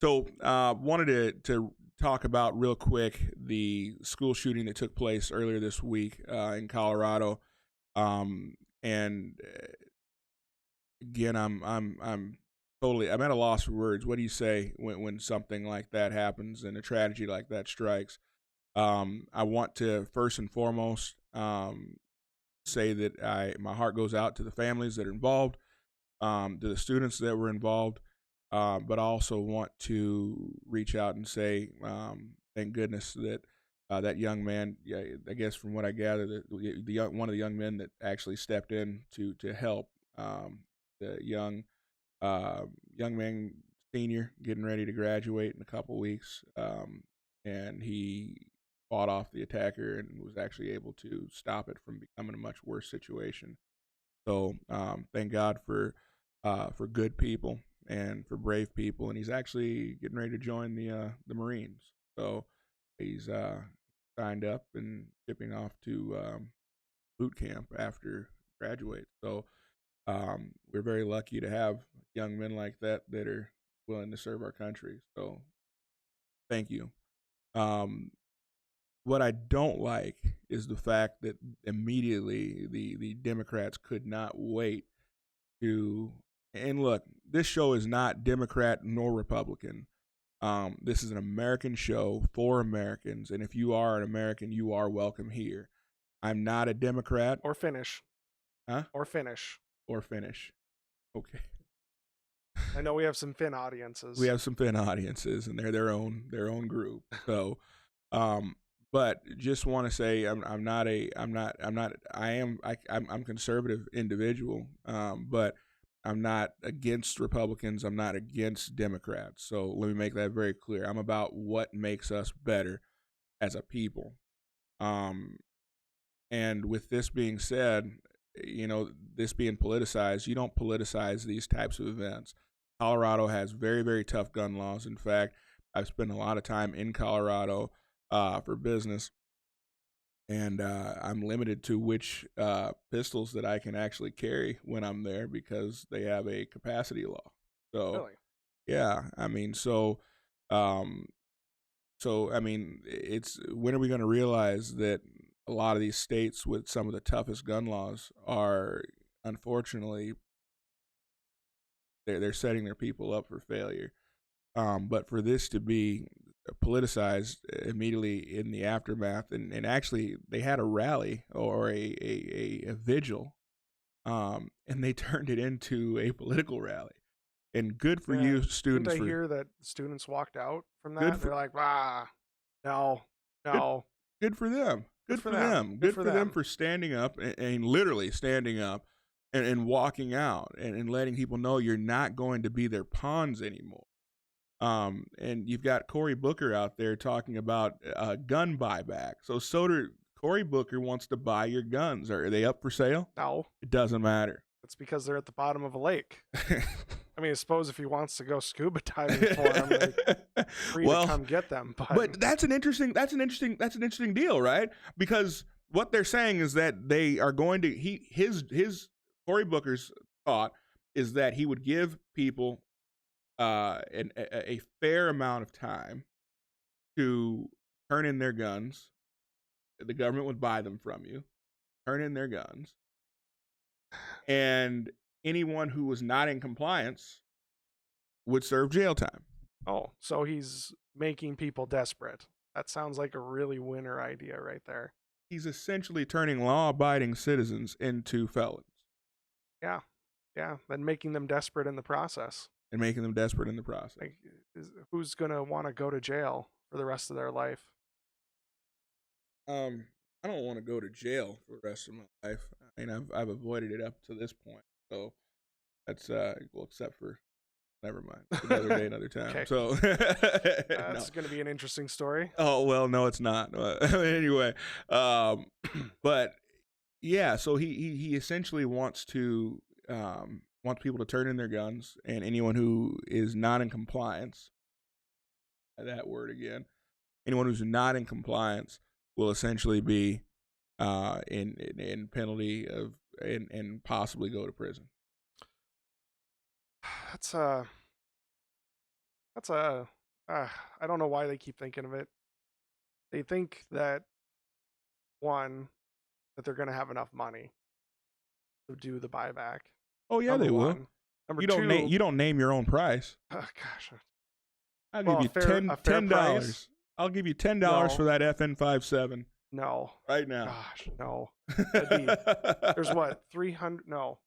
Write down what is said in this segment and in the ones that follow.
So, wanted to talk about real quick the school shooting that took place earlier this week in Colorado. And again, I'm at a loss for words. What do you say when something like that happens and a tragedy like that strikes? I want to first and foremost say that my heart goes out to the families that are involved, to the students that were involved. But I also want to reach out and say, thank goodness that that young man, yeah, I guess from what I gather, one of the young men that actually stepped in to help the uh, young man, senior, getting ready to graduate in a couple weeks, and he fought off the attacker and was actually able to stop it from becoming a much worse situation. So thank God for good people and for brave people, and he's actually getting ready to join the Marines. So he's signed up and shipping off to boot camp after graduate. So we're very lucky to have young men like that that are willing to serve our country. So thank you. Um, what I don't like is the fact that immediately the Democrats could not wait to, and look, this show is not Democrat nor Republican. This is an American show for Americans, and if you are an American, you are welcome here. I'm not a Democrat. Or Finnish. Huh? Or Finnish. Or Finnish. Okay. I know we have some Finn audiences. We have some Finn audiences, and they're their own group. So, but just want to say I'm conservative individual, but I'm not against Republicans. I'm not against Democrats. So let me make that very clear. I'm about what makes us better as a people. And with this being said, this being politicized, you don't politicize these types of events. Colorado has very, very tough gun laws. In fact, I've spent a lot of time in Colorado for business, and I'm limited to which pistols that I can actually carry when I'm there because they have a capacity law. So, really? Yeah, I mean, it's when are we going to realize that a lot of these states with some of the toughest gun laws are, unfortunately, they're setting their people up for failure. But for this to be politicized immediately in the aftermath, and actually they had a rally or a vigil, and they turned it into a political rally. And good for you, students. Didn't I hear that students walked out from that? They're like, no. Good for them. Good for them. Good for them for standing up and literally standing up and walking out and letting people know you're not going to be their pawns anymore. And you've got Cory Booker out there talking about gun buyback. So Cory Booker wants to buy your guns. Are they up for sale? No. It doesn't matter. It's because they're at the bottom of a lake. I mean, I suppose if he wants to go scuba diving for them, free to come get them. But that's an interesting deal, right? Because what they're saying is that they are going to his Cory Booker's thought is that he would give people a fair amount of time to turn in their guns. The government would buy them from you, turn in their guns, and anyone who was not in compliance would serve jail time. Oh, so he's making people desperate. That sounds like a really winner idea right there. He's essentially turning law-abiding citizens into felons. Yeah, then making them desperate in the process. Like, who's going to want to go to jail for the rest of their life? I don't want to go to jail for the rest of my life. I mean, I've avoided it up to this point. So that's except for, never mind. Another day, another time. Okay. So that's going to be an interesting story. Oh well, no, it's not. Anyway, but yeah, so he essentially wants people to turn in their guns, and anyone who is not in compliance, that word again, anyone who's not in compliance will essentially be in penalty of and possibly go to prison. That's That's a. I don't know why they keep thinking of it. They think that one, that they're going to have enough money to do the buyback. Oh yeah, Number they will. one. Number You don't two. name your own price. Gosh. I'll Well, give you a fair $10. price. I'll give you $10 No. for that FN57 No. right now. Gosh, no. There's what, 300? No.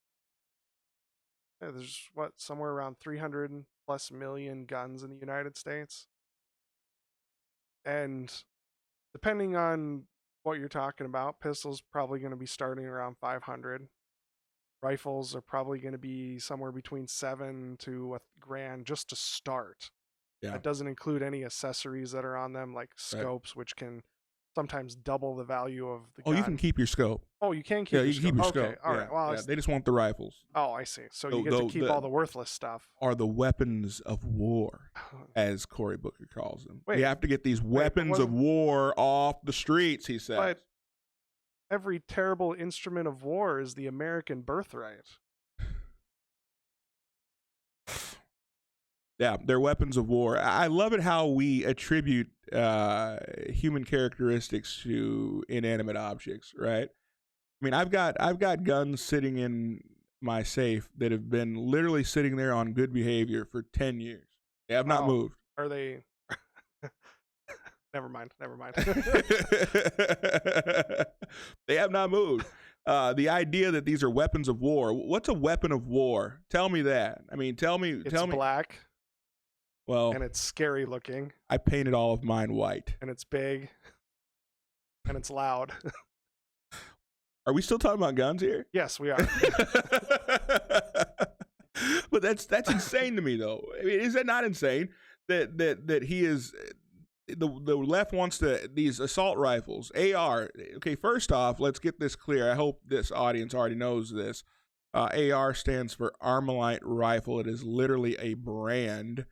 There's what, somewhere around 300 plus million guns in the United States. And depending on what you're talking about, pistols probably going to be starting around 500. Rifles are probably going to be somewhere between $7,000 to $1,000 just to start. Yeah. That doesn't include any accessories that are on them, like scopes, which can sometimes double the value of the gun. Oh, you can keep your scope. Oh, you can keep Yeah, your you can keep your scope. scope. Okay, all right. Well, they just want the rifles. oh, I see. So you get to keep all the worthless stuff. Are the weapons of war, as Cory Booker calls them. Wait, we have to get these weapons of war off the streets, he says. But every terrible instrument of war is the American birthright. Yeah, they're weapons of war. I love it how we attribute human characteristics to inanimate objects, right? I mean, I've got guns sitting in my safe that have been literally sitting there on good behavior for 10 years. They have not moved. Are they? Never mind. They have not moved. The idea that these are weapons of war. What's a weapon of war? Tell me that. I mean, tell me. It's black. Well, and it's scary looking. I painted all of mine white. And it's big. And it's loud. Are we still talking about guns here? Yes, we are. But that's insane to me, though. I mean, is that not insane that he is the left wants these assault rifles, AR? Okay, first off, let's get this clear. I hope this audience already knows this. AR stands for Armalite Rifle. It is literally a brand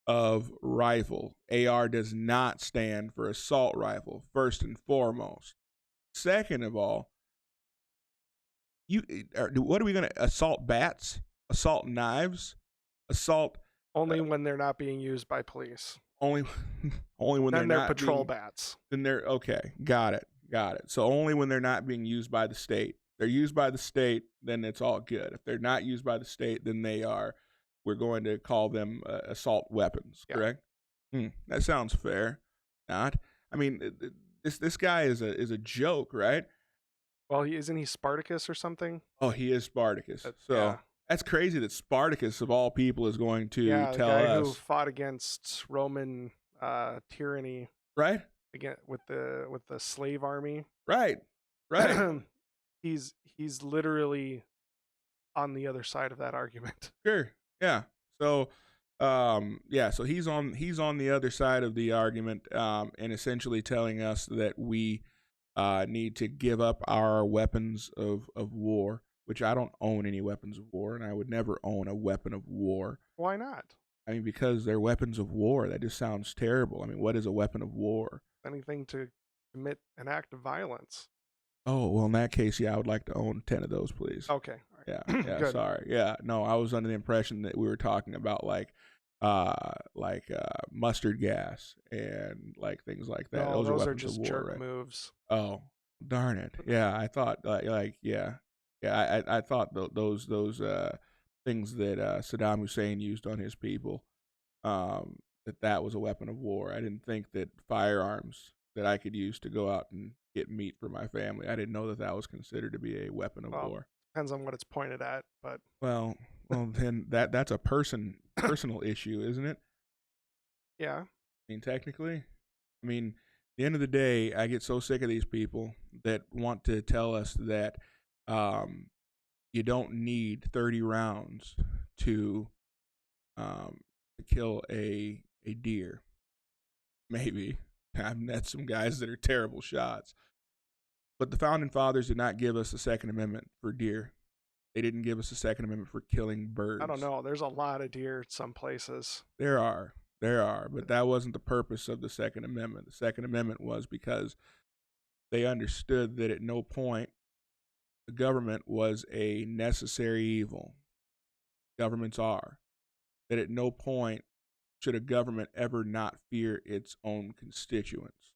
of rifle. AR does not stand for assault rifle, first and foremost. Second of all, what are we going to assault? Bats, assault knives, assault only when they're not being used by police. Only when then they're not patrol bats. Then they're okay. Got it. So only when they're not being used by the state. They're used by the state, then it's all good. If they're not used by the state, then we're going to call them assault weapons. Yeah. Correct? That sounds fair. Not. I mean, this guy is a joke, right? Well, isn't he Spartacus or something? Oh, he is Spartacus. That's crazy that Spartacus, of all people, is going to tell the guy us who fought against Roman tyranny, right? Again with the slave army, right? He's literally on the other side of that argument. Sure, yeah. So, so he's on the other side of the argument, and essentially telling us that we need to give up our weapons of war. Which I don't own any weapons of war, and I would never own a weapon of war. Why not? I mean, because they're weapons of war. That just sounds terrible. I mean, what is a weapon of war? Anything to commit an act of violence. Oh, well, in that case, yeah, I would like to own 10 of those, please. Okay. All right. Yeah, sorry. Yeah, no, I was under the impression that we were talking about like mustard gas and like things like that. No, those are just jerk right? moves. Oh, darn it. Yeah, I thought Yeah, I thought those things that Saddam Hussein used on his people, that was a weapon of war. I didn't think that firearms that I could use to go out and get meat for my family, I didn't know that was considered to be a weapon of war. Depends on what it's pointed at, but well, then that's a personal issue, isn't it? Yeah. I mean, technically, at the end of the day, I get so sick of these people that want to tell us that you don't need 30 rounds to kill a deer. Maybe. I've met some guys that are terrible shots. But the Founding Fathers did not give us a Second Amendment for deer. They didn't give us a Second Amendment for killing birds. I don't know. There's a lot of deer at some places. There are. But that wasn't the purpose of the Second Amendment. The Second Amendment was because they understood that at no point the government was a necessary evil. Governments are. That at no point should a government ever not fear its own constituents.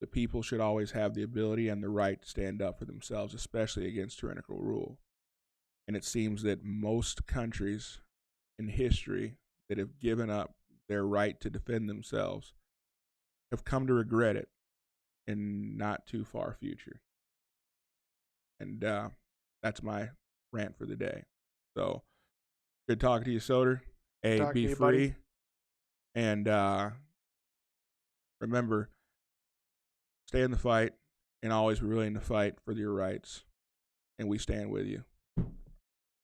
The people should always have the ability and the right to stand up for themselves, especially against tyrannical rule. And it seems that most countries in history that have given up their right to defend themselves have come to regret it in not too far future. And that's my rant for the day. So good talking to you, Soder. Good A, talking be to you, free. buddy. And remember, stay in the fight and always be willing to fight for your rights. And we stand with you.